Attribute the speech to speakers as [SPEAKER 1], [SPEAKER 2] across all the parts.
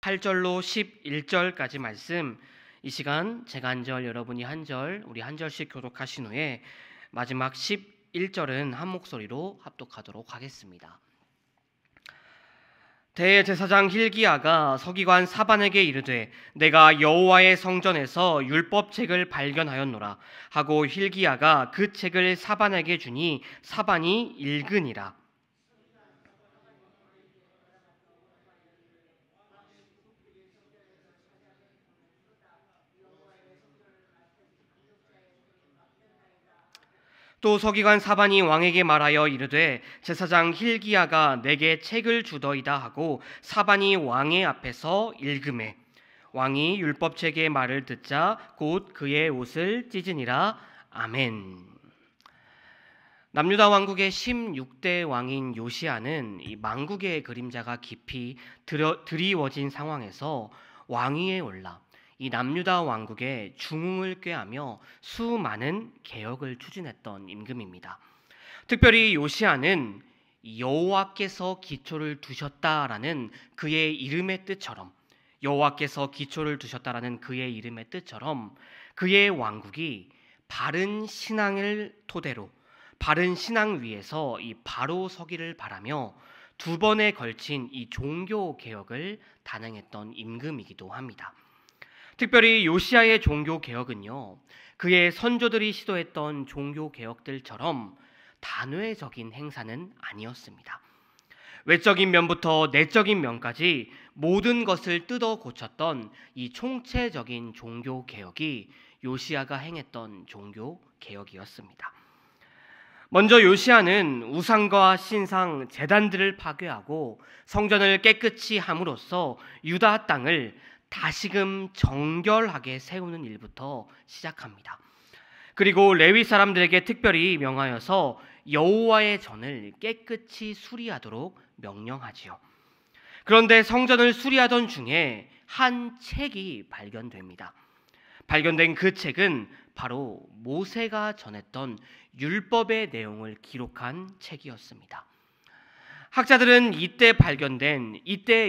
[SPEAKER 1] 8절로 11절까지 말씀, 이 시간 제가 한 절, 여러분이 한 절, 우리 한 절씩 교독하신 후에 마지막 11절은 한 목소리로 합독하도록 하겠습니다. 대제사장 hil기야가 서기관 사반에게 이르되 내가 여호와의 성전에서 율법책을 발견하였노라 하고 hil기야가 그 책을 사반에게 주니 사반이 읽으니라. 또 서기관 사반이 왕에게 말하여 이르되 제사장 hil기야가 내게 책을 주더이다 하고 사반이 왕의 앞에서 읽으매 왕이 율법책의 말을 듣자 곧 그의 옷을 찢으니라. 아멘. 남유다 왕국의 16대 왕인 요시야는 이 만국의 그림자가 깊이 드리워진 상황에서 왕위에 올라 이 남유다 왕국의 중흥을 꾀하며 수많은 개혁을 추진했던 임금입니다. 특별히 요시야는 여호와께서 기초를 두셨다라는 그의 이름의 뜻처럼 그의 왕국이 바른 신앙을 토대로 바른 신앙 위에서 이 바로 서기를 바라며 두 번에 걸친 이 종교 개혁을 단행했던 임금이기도 합니다. 특별히 요시야의 종교 개혁은요, 그의 선조들이 시도했던 종교 개혁들처럼 단회적인 행사는 아니었습니다. 외적인 면부터 내적인 면까지 모든 것을 뜯어 고쳤던 이 총체적인 종교 개혁이 요시야가 행했던 종교 개혁이었습니다. 먼저 요시야는 우상과 신상, 제단들을 파괴하고 성전을 깨끗이 함으로써 유다 땅을 다시금 정결하게 세우는 일부터 시작합니다. 그리고 레위 사람들에게 특별히 명하여서 여호와의 전을 깨끗이 수리하도록 명령하지요. 그런데 성전을 수리하던 중에 한 책이 발견됩니다. 발견된 그 책은 바로 모세가 전했던 율법의 내용을 기록한 책이었습니다. 학자들은 이때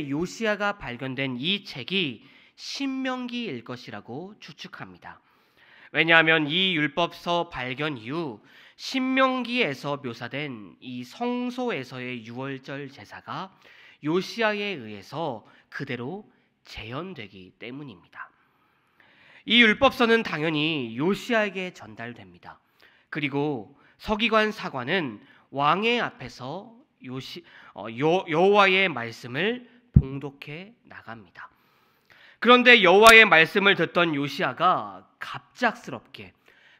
[SPEAKER 1] 요시야가 발견된 이 책이 신명기일 것이라고 추측합니다. 왜냐하면 이 율법서 발견 이후 신명기에서 묘사된 이 성소에서의 유월절 제사가 요시야에 의해서 그대로 재현되기 때문입니다. 이 율법서는 당연히 요시야에게 전달됩니다. 그리고 서기관 사관은 왕의 앞에서 여호와의 말씀을 봉독해 나갑니다. 그런데 여호와의 말씀을 듣던 요시야가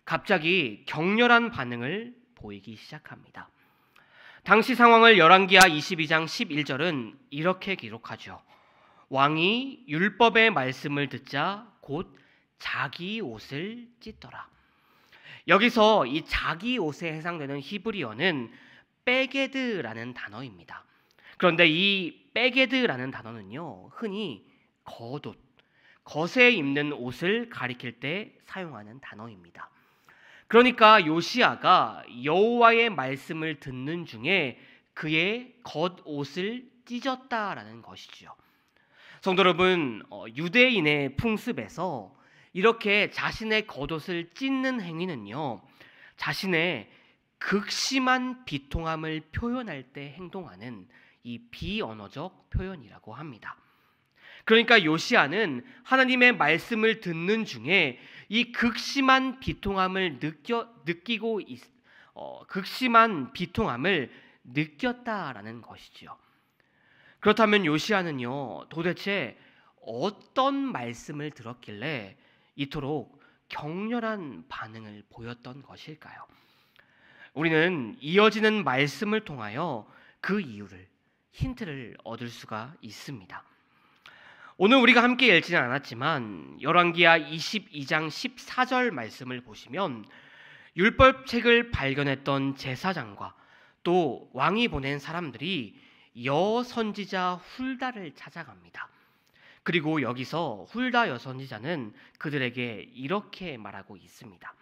[SPEAKER 1] 갑자기 격렬한 반응을 보이기 시작합니다. 당시 상황을 열왕기하 22장 11절은 이렇게 기록하죠. 왕이 율법의 말씀을 듣자 곧 자기 옷을 찢더라. 여기서 이 자기 옷에 해당되는 히브리어는 빼게드라는 단어입니다. 그런데 이 빼게드라는 단어는요, 흔히 겉에 입는 옷을 가리킬 때 사용하는 단어입니다. 그러니까 요시야가 여호와의 말씀을 듣는 중에 그의 겉옷을 찢었다라는 것이죠. 성도 여러분, 유대인의 풍습에서 이렇게 자신의 겉옷을 찢는 행위는요, 자신의 극심한 비통함을 표현할 때 행동하는 이 비언어적 표현이라고 합니다. 그러니까 요시야는 하나님의 말씀을 듣는 중에 이 극심한 비통함을 느꼈다라는 것이죠. 그렇다면 요시야는요, 도대체 어떤 말씀을 들었길래 이토록 격렬한 반응을 보였던 것일까요? 우리는 이어지는 말씀을 통하여 그 이유를, 힌트를 얻을 수가 있습니다. 오늘 우리가 함께 읽지는 않았지만 열왕기하 22장 14절 말씀을 보시면 율법책을 발견했던 제사장과 또 왕이 보낸 사람들이 여선지자 훌다를 찾아갑니다. 그리고 여기서 훌다 여선지자는 그들에게 이렇게 말하고 있습니다.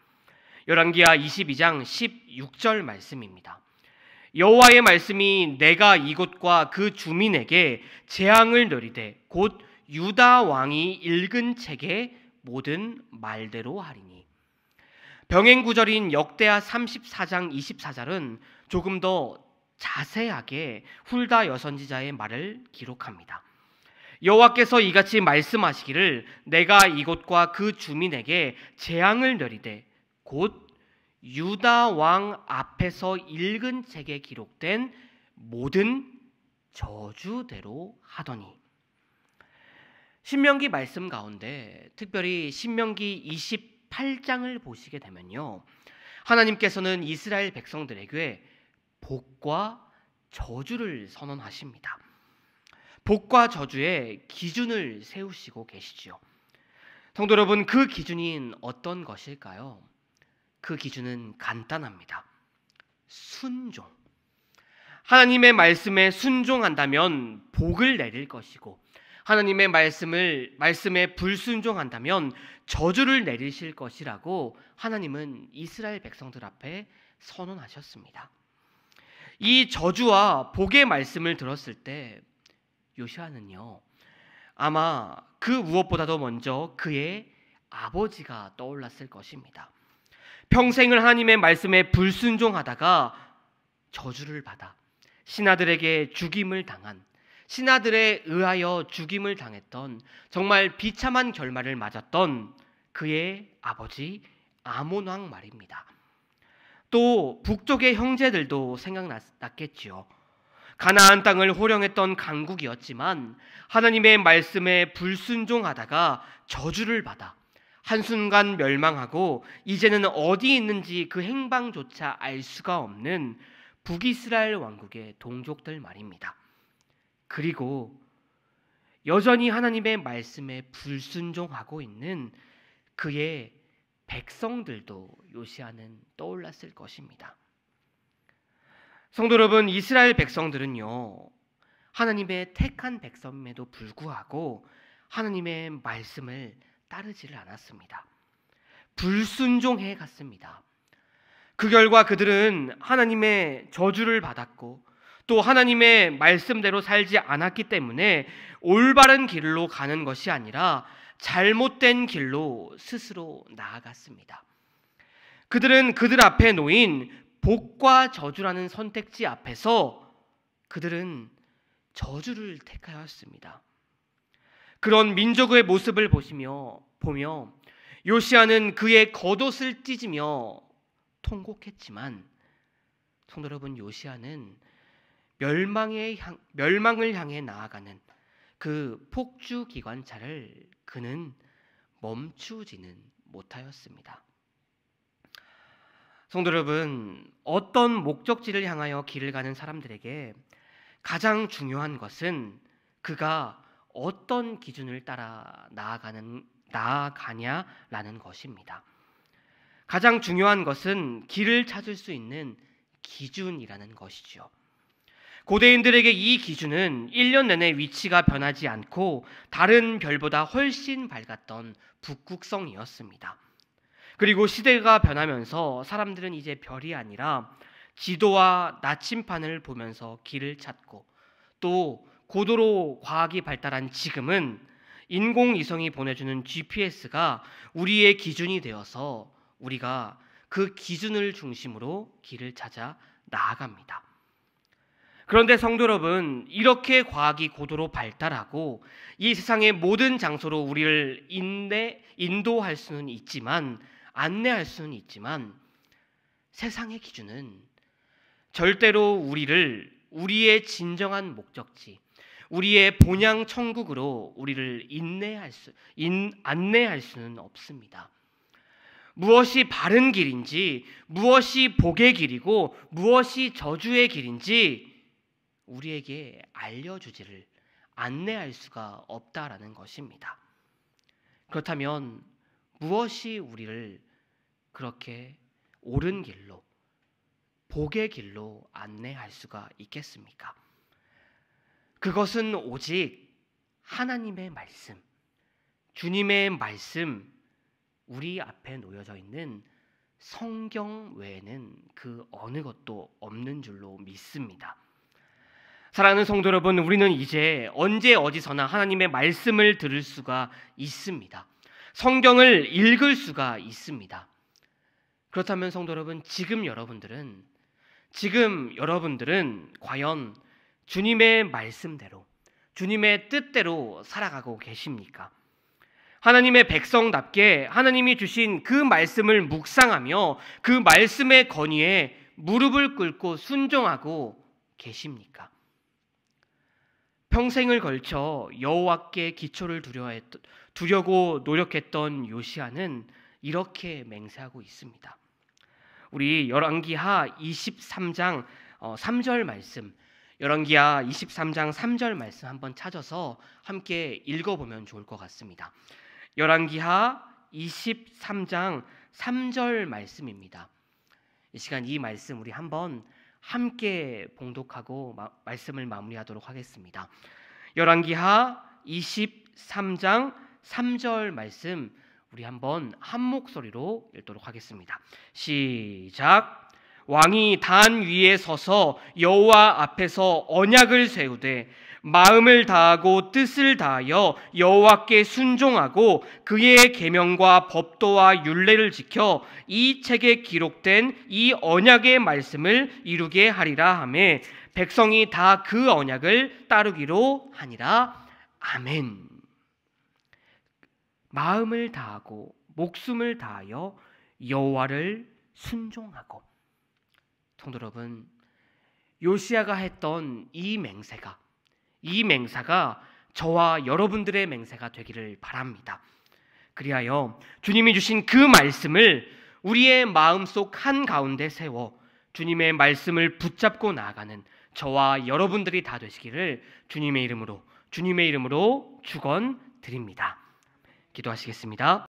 [SPEAKER 1] 열왕기하 22장 16절 말씀입니다. 여호와의 말씀이 내가 이곳과 그 주민에게 재앙을 내리되 곧 유다 왕이 읽은 책의 모든 말대로 하리니. 병행 구절인 역대하 34장 24절은 조금 더 자세하게 훌다 여선지자의 말을 기록합니다. 여호와께서 이같이 말씀하시기를 내가 이곳과 그 주민에게 재앙을 내리되 곧 유다 왕 앞에서 읽은 책에 기록된 모든 저주대로 하더니. 신명기 말씀 가운데 특별히 신명기 28장을 보시게 되면요, 하나님께서는 이스라엘 백성들에게 복과 저주를 선언하십니다. 복과 저주의 기준을 세우시고 계시지요. 성도 여러분, 그 기준이 어떤 것일까요? 그 기준은 간단합니다. 순종. 하나님의 말씀에 순종한다면 복을 내릴 것이고, 하나님의 말씀에 불순종한다면 저주를 내리실 것이라고 하나님은 이스라엘 백성들 앞에 선언하셨습니다. 이 저주와 복의 말씀을 들었을 때 요시아는요, 아마 그 무엇보다도 먼저 그의 아버지가 떠올랐을 것입니다. 평생을 하나님의 말씀에 불순종하다가 저주를 받아 신하들에게 죽임을 당한, 신하들에 의하여 죽임을 당했던 정말 비참한 결말을 맞았던 그의 아버지 아몬 왕 말입니다. 또 북쪽의 형제들도 생각났겠지요. 가나안 땅을 호령했던 강국이었지만 하나님의 말씀에 불순종하다가 저주를 받아 한순간 멸망하고 이제는 어디 있는지 그 행방조차 알 수가 없는 북이스라엘 왕국의 동족들 말입니다. 그리고 여전히 하나님의 말씀에 불순종하고 있는 그의 백성들도 요시아는 떠올랐을 것입니다. 성도 여러분, 이스라엘 백성들은요, 하나님의 택한 백성임에도 불구하고 하나님의 말씀을 따르지를 않았습니다. 불순종해 갔습니다. 그 결과 그들은 하나님의 저주를 받았고 또 하나님의 말씀대로 살지 않았기 때문에 올바른 길로 가는 것이 아니라 잘못된 길로 스스로 나아갔습니다. 그들은 그들 앞에 놓인 복과 저주라는 선택지 앞에서 그들은 저주를 택하였습니다. 그런 민족의 모습을 보며 요시아는 그의 겉옷을 찢으며 통곡했지만, 성도 여러분, 요시아는 멸망을 향해 나아가는 그 폭주 기관차를 그는 멈추지는 못하였습니다. 성도 여러분, 어떤 목적지를 향하여 길을 가는 사람들에게 가장 중요한 것은 그가 어떤 기준을 따라 나아가냐라는 것입니다. 가장 중요한 것은 길을 찾을 수 있는 기준이라는 것이죠. 고대인들에게 이 기준은 1년 내내 위치가 변하지 않고 다른 별보다 훨씬 밝았던 북극성이었습니다. 그리고 시대가 변하면서 사람들은 이제 별이 아니라 지도와 나침판을 보면서 길을 찾고, 또 고도로 과학이 발달한 지금은 인공위성이 보내주는 GPS가 우리의 기준이 되어서 우리가 그 기준을 중심으로 길을 찾아 나아갑니다. 그런데 성도 여러분, 이렇게 과학이 고도로 발달하고 이 세상의 모든 장소로 우리를 인도할 수는 있지만, 안내할 수는 있지만, 세상의 기준은 절대로 우리의 진정한 목적지, 우리의 본향 천국으로 우리를 안내할 수는 없습니다. 무엇이 바른 길인지, 무엇이 복의 길이고 무엇이 저주의 길인지 우리에게 안내할 수가 없다라는 것입니다. 그렇다면 무엇이 우리를 그렇게 옳은 길로, 복의 길로 안내할 수가 있겠습니까? 그것은 오직 하나님의 말씀, 주님의 말씀, 우리 앞에 놓여져 있는 성경 외에는 그 어느 것도 없는 줄로 믿습니다. 사랑하는 성도 여러분, 우리는 이제 언제 어디서나 하나님의 말씀을 들을 수가 있습니다. 성경을 읽을 수가 있습니다. 그렇다면 성도 여러분, 지금 여러분들은 과연 주님의 말씀대로, 주님의 뜻대로 살아가고 계십니까? 하나님의 백성답게 하나님이 주신 그 말씀을 묵상하며 그 말씀의 권위에 무릎을 꿇고 순종하고 계십니까? 평생을 걸쳐 여호와께 기초를 두려고 노력했던 요시야는 이렇게 맹세하고 있습니다. 우리 열왕기하 23장 3절 말씀, 열왕기하 23장 3절 말씀 한번 찾아서 함께 읽어보면 좋을 것 같습니다. 열왕기하 23장 3절 말씀입니다. 이 시간 이 말씀 우리 한번 함께 봉독하고 말씀을 마무리하도록 하겠습니다. 열왕기하 23장 3절 말씀 우리 한번 한 목소리로 읽도록 하겠습니다. 시작. 왕이 단 위에 서서 여호와 앞에서 언약을 세우되 마음을 다하고 뜻을 다하여 여호와께 순종하고 그의 계명과 법도와 율례를 지켜 이 책에 기록된 이 언약의 말씀을 이루게 하리라 하매 백성이 다 그 언약을 따르기로 하니라. 아멘. 마음을 다하고 목숨을 다하여 여호와를 순종하고. 성도 여러분, 요시야가 했던 이 맹세가 저와 여러분들의 맹세가 되기를 바랍니다. 그리하여 주님이 주신 그 말씀을 우리의 마음속 한가운데 세워 주님의 말씀을 붙잡고 나아가는 저와 여러분들이 다 되시기를 주님의 이름으로 축원드립니다. 기도하시겠습니다.